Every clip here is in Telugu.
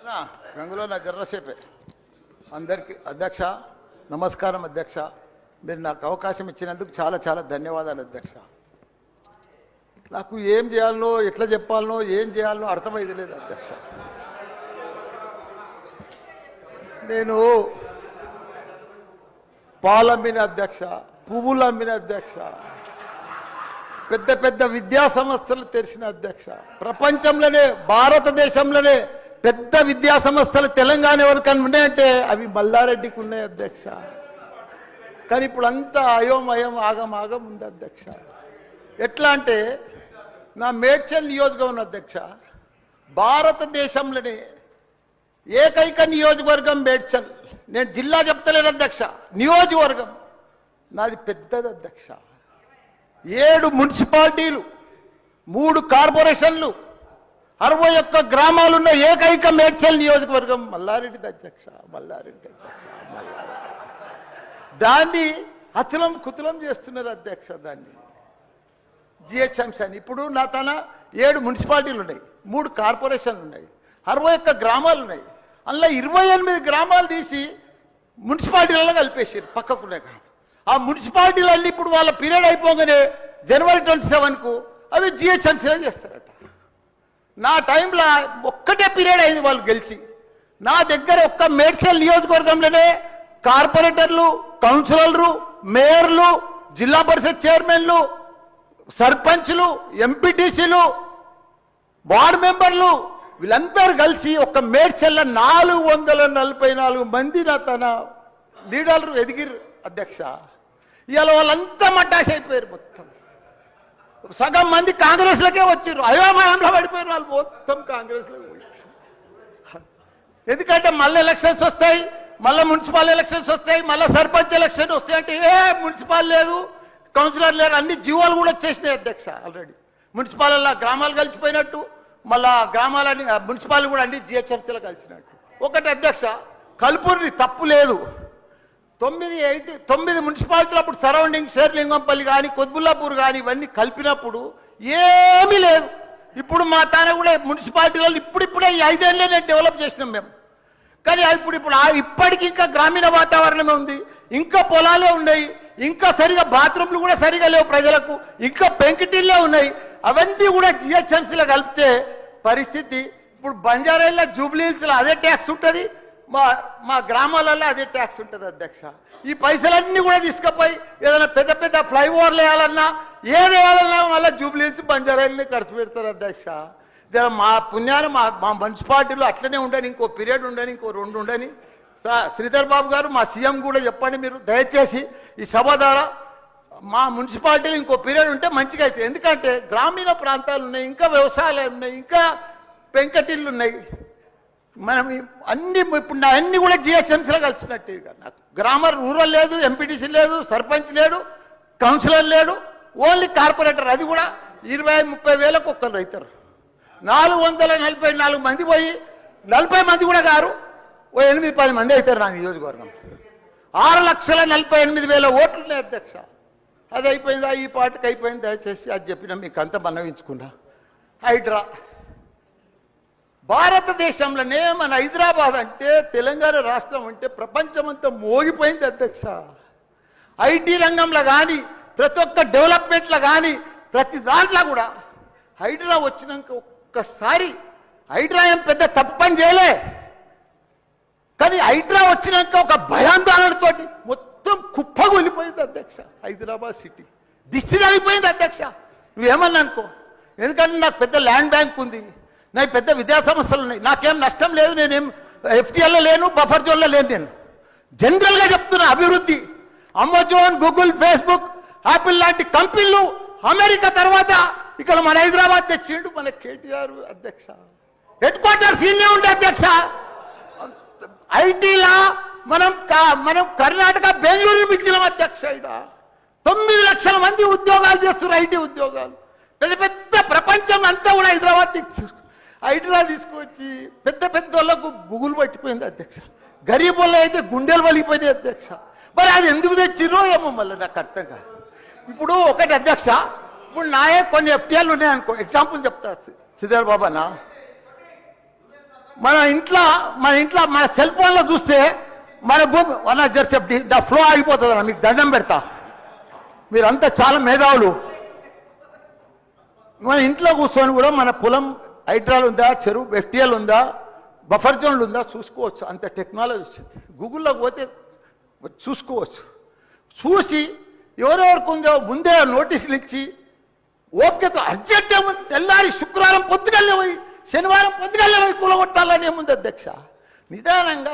గంగులో నా జర్రసేపే అందరికీ అధ్యక్ష నమస్కారం అధ్యక్ష. మీరు నాకు అవకాశం ఇచ్చినందుకు చాలా చాలా ధన్యవాదాలు అధ్యక్ష. నాకు ఏం చేయాలనో ఎట్లా చెప్పాలనో ఏం చేయాలనో అర్థమైతే లేదు అధ్యక్ష. నేను పాలమ్మిన అధ్యక్ష, పువ్వులు అమ్మిన అధ్యక్ష, పెద్ద పెద్ద విద్యా సంస్థలు తెరిచిన అధ్యక్ష. ప్రపంచంలోనే భారతదేశంలోనే పెద్ద విద్యా సంస్థలు తెలంగాణ ఎవరికన్నా ఉన్నాయంటే అవి మల్లారెడ్డికి ఉన్నాయి అధ్యక్ష. కానీ ఇప్పుడు అంతా అయోమయం ఆగం ఉంది అధ్యక్ష. ఎట్లా అంటే నా మేడ్చల్ నియోజకవర్గం అధ్యక్ష, భారతదేశంలోనే ఏకైక నియోజకవర్గం మేడ్చల్. నేను జిల్లా చెప్తలేను అధ్యక్ష, నియోజకవర్గం నాది పెద్దది అధ్యక్ష. 7 మున్సిపాలిటీలు, 3 కార్పొరేషన్లు, 61 గ్రామాలున్న ఏకైక మేడ్చల్ నియోజకవర్గం మల్లారెడ్డి అధ్యక్ష. మల్లారెడ్డి దాన్ని అతులం కుతులం చేస్తున్నారు అధ్యక్ష. దాన్ని జిహెచ్ఎంసీ అని ఇప్పుడు నా తన 7 మున్సిపాలిటీలు ఉన్నాయి, 3 కార్పొరేషన్లు ఉన్నాయి, 61 గ్రామాలు ఉన్నాయి. అందులో 28 గ్రామాలు తీసి మున్సిపాలిటీలలో కలిపేసారు పక్కకునే గ్రామం. ఆ మున్సిపాలిటీలన్నీ ఇప్పుడు వాళ్ళ పీరియడ్ అయిపోగానే జనవరి 27కు అవి జిహెచ్ఎంసీలో చేస్తారట. నా టైంలో ఒక్కటే పీరియడ్ అయింది వాళ్ళు గెలిచి. నా దగ్గర ఒక్క మేడ్చల్ నియోజకవర్గంలోనే కార్పొరేటర్లు, కౌన్సిలర్లు, మేయర్లు, జిల్లా పరిషత్ చైర్మన్లు, సర్పంచ్లు, ఎంపీటీసీలు, వార్డు మెంబర్లు వీళ్ళందరూ కలిసి ఒక్క మేడ్చల్లో 444 మంది నా తన లీడర్లు ఎదిగిరు అధ్యక్ష. ఇవాళ వాళ్ళంతా మటాష్ అయిపోయారు. మొత్తం సగం మంది కాంగ్రెస్లకే వచ్చారు. అయోమయంలో పడిపోయారు వాళ్ళు మొత్తం కాంగ్రెస్లో. ఎందుకంటే మళ్ళీ ఎలక్షన్స్ వస్తాయి, మళ్ళీ మున్సిపల్ ఎలక్షన్స్ వస్తాయి, మళ్ళీ సర్పంచ్ ఎలక్షన్ వస్తాయి అంటే మున్సిపల్ లేదు, కౌన్సిలర్ లేరు, అన్ని జీవాలు కూడా వచ్చేసినాయి అధ్యక్ష. ఆల్రెడీ మున్సిపాల్లో గ్రామాలు కలిసిపోయినట్టు, మళ్ళా గ్రామాలని మున్సిపాల్ కూడా అన్ని జిహెచ్ఎంసీలో కలిసినట్టు. ఒకటి అధ్యక్ష, కలుపుని తప్పు లేదు. 9 మున్సిపాలిటీలు అప్పుడు సరౌండింగ్ షేర్లింగంపల్లి కానీ కొద్బుల్లాపూర్ కానీ ఇవన్నీ కలిపినప్పుడు ఏమీ లేదు. ఇప్పుడు మా తాన కూడా మున్సిపాలిటీలలో ఇప్పుడిప్పుడే ఈ 5 ఏళ్ళనే డెవలప్ చేసినాం మేము. కానీ ఇప్పుడు ఇప్పటికి ఇంకా గ్రామీణ వాతావరణమే ఉంది, ఇంకా పొలాలే ఉన్నాయి, ఇంకా సరిగా బాత్రూమ్లు కూడా సరిగా లేవు ప్రజలకు, ఇంకా పెంకిటిల్లే ఉన్నాయి. అవన్నీ కూడా జిహెచ్ఎంసీలో కలిపితే పరిస్థితి ఇప్పుడు బంజారాల్లో జూబ్లీహిల్స్లో అదే ట్యాక్స్ ఉంటుంది, మా గ్రామాలలో అదే ట్యాక్స్ ఉంటుంది అధ్యక్ష. ఈ పైసలన్నీ కూడా తీసుకుపోయి ఏదైనా పెద్ద పెద్ద ఫ్లైఓవర్లు వేయాలన్నా ఏది వేయాలన్నా మళ్ళీ జూబ్లీహిల్స్ బంజారాలని ఖర్చు పెడతారు అధ్యక్ష. మా పుణ్యాన్ని మా మున్సిపాలిటీలో అట్లనే ఉండని, ఇంకో పీరియడ్ ఉండని, ఇంకో 2 ఉండని. శ్రీధర్ బాబు గారు మా సీఎం కూడా చెప్పండి మీరు దయచేసి ఈ సభ ద్వారా మా మున్సిపాలిటీలో ఇంకో పీరియడ్ ఉంటే మంచిగా అవుతుంది. ఎందుకంటే గ్రామీణ ప్రాంతాలు ఉన్నాయి, ఇంకా వ్యవసాయాలు ఉన్నాయి, ఇంకా పెంకటిళ్ళు ఉన్నాయి. మనం అన్ని ఇప్పుడు నా అన్ని కూడా జిహెచ్ఎంసీలో కలిసినట్టు. నాకు గ్రామర్ రూరల్ లేదు, ఎంపీటీసీ లేదు, సర్పంచ్ లేడు, కౌన్సిలర్ లేడు, ఓన్లీ కార్పొరేటర్. అది కూడా 20-30 వేలకు ఒక్కరు అవుతారు. 444 మంది పోయి 40 మంది కూడా గారు 8-10 మంది అవుతారు నా నియోజకవర్గం. 6,48,000 ఓట్లు ఉన్నాయి అధ్యక్ష. అది అయిపోయిందా? ఈ పార్టీకి అయిపోయింది. దయచేసి అది చెప్పినా మీకు అంత మనవించుకున్నా. హైడ్రా భారతదేశంలోనే మన హైదరాబాద్ అంటే తెలంగాణ రాష్ట్రం అంటే ప్రపంచమంతా మోగిపోయింది అధ్యక్ష. ఐటీ రంగంలో కానీ ప్రతి ఒక్క డెవలప్మెంట్లో కానీ ప్రతి దాంట్లో కూడా హైడ్రా వచ్చినాక ఒక్కసారి హైడ్రా ఏం పెద్ద తప్పు పని చేయలే, కానీ హైడ్రా వచ్చినాక ఒక భయాందోళనతో మొత్తం కుప్పగొలిపోయింది అధ్యక్ష. హైదరాబాద్ సిటీ దిష్టి తగిలిపోయింది అధ్యక్ష. నువ్వేమన్నా అనుకో, ఎందుకంటే నాకు పెద్ద ల్యాండ్ బ్యాంక్ ఉంది, నాకు పెద్ద విద్యా సంస్థలు ఉన్నాయి, నాకేం నష్టం లేదు, నేనేం ఎఫ్టీఎల్లో లేను, బఫర్ జోన్లో లేను. నేను జనరల్గా చెప్తున్నా, అభివృద్ధి అమెజాన్, గూగుల్, ఫేస్బుక్, యాపిల్ లాంటి కంపెనీలు అమెరికా తర్వాత ఇక్కడ మన హైదరాబాద్ తెచ్చిండు మన కేటీఆర్ అధ్యక్ష. హెడ్ క్వార్టర్స్ ఈయనే ఉండే అధ్యక్ష. ఐటీలా మనం కర్ణాటక బెంగళూరు మించినాం అధ్యక్ష. 9 లక్షల మంది ఉద్యోగాలు చేస్తున్నారు, ఐటీ ఉద్యోగాలు. పెద్ద పెద్ద ప్రపంచం అంతా కూడా హైడ్రా తీసుకొచ్చి పెద్ద పెద్ద వాళ్ళకు బుగులు పట్టిపోయింది అధ్యక్ష. గరీబ్ వాళ్ళు అయితే గుండెలు వలిగిపోయినాయి అధ్యక్ష. మరి అది ఎందుకు తెచ్చిరో ఏమో మళ్ళీ నాకు అర్థం కాదు. ఇప్పుడు ఒకటి అధ్యక్ష, ఇప్పుడు నాయే కొన్ని ఎఫ్టీఎల్ ఉన్నాయనుకో, ఎగ్జాంపుల్ చెప్తా శ్రీధర్ బాబా. మన ఇంట్లో మన సెల్ ఫోన్లో చూస్తే మన భూమి వన్ జర్సెప్టి ద ఫ్లో ఆగిపోతుంది అన్న, మీకు దండం పెడతా. మీరంతా చాలా మేధావులు. మన ఇంట్లో కూర్చొని కూడా మన పొలం హైడ్రాల్ ఉందా, చెరువు ఎఫ్టీఎల్ ఉందా, బఫర్ జోన్లు ఉందా చూసుకోవచ్చు. అంత టెక్నాలజీ వచ్చింది. గూగుల్లోకి పోతే చూసుకోవచ్చు. చూసి ఎవరెవరికి ఉందో ముందే నోటీసులు ఇచ్చి ఓపికతో అర్జెంట్ ఏముంది, తెల్లారి శుక్రవారం పొద్దుగల్లే పోయి శనివారం పొద్దుగల్లే పోయి కూలగొట్టాలని ఏముంది అధ్యక్ష. నిదానంగా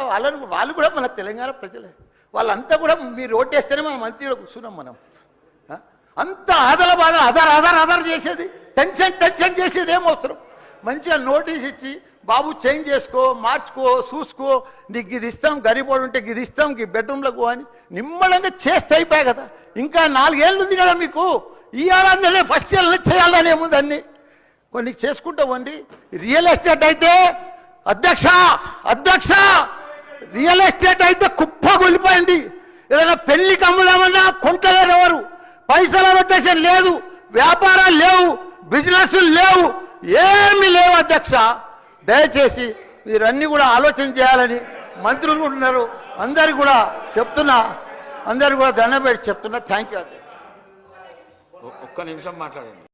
వాళ్ళు కూడా మన తెలంగాణ ప్రజలే. వాళ్ళంతా కూడా మీరు ఓటేస్తేనే మనం మంత్రిలో కూర్చున్నాం. మనం అంత ఆదల బాధ ఆధార్ చేసేది, టెన్షన్ చేసేది ఏం అవసరం. మంచిగా నోటీస్ ఇచ్చి బాబు చేంజ్ చేసుకో, మార్చుకో, చూసుకో, నీకు ఇది ఇస్తాం, గరీబోడు ఉంటే ఇది ఇస్తాం, ఈ బెడ్రూమ్లకు అని నిమ్మడంగా చేస్తే అయిపోయాయి కదా. ఇంకా 4 ఏళ్ళు ఉంది కదా మీకు. ఈ ఏడాదిలోనే ఫస్ట్ ఇయర్లో చేయాలని ఏముంది, అన్ని కొన్ని చేసుకుంటా వండి. రియల్ ఎస్టేట్ అయితే అధ్యక్ష రియల్ ఎస్టేట్ అయితే కుప్ప కొలిపోయింది. ఏదైనా పెళ్లికి అమ్ముదామన్నా కొంటలేరు ఎవరు. పైసల రొటేషన్ లేదు, వ్యాపారాలు లేవు, బిజినెస్ లేవు, ఏమీ లేవు అధ్యక్ష. దయచేసి మీరన్నీ కూడా ఆలోచన చేయాలని మంత్రులు ఉన్నారు. అందరికి కూడా చెప్తున్నా, అందరికి కూడా దండం పెట్టి చెప్తున్నా. Thank you. ఒక్క నిమిషం మాట్లాడండి.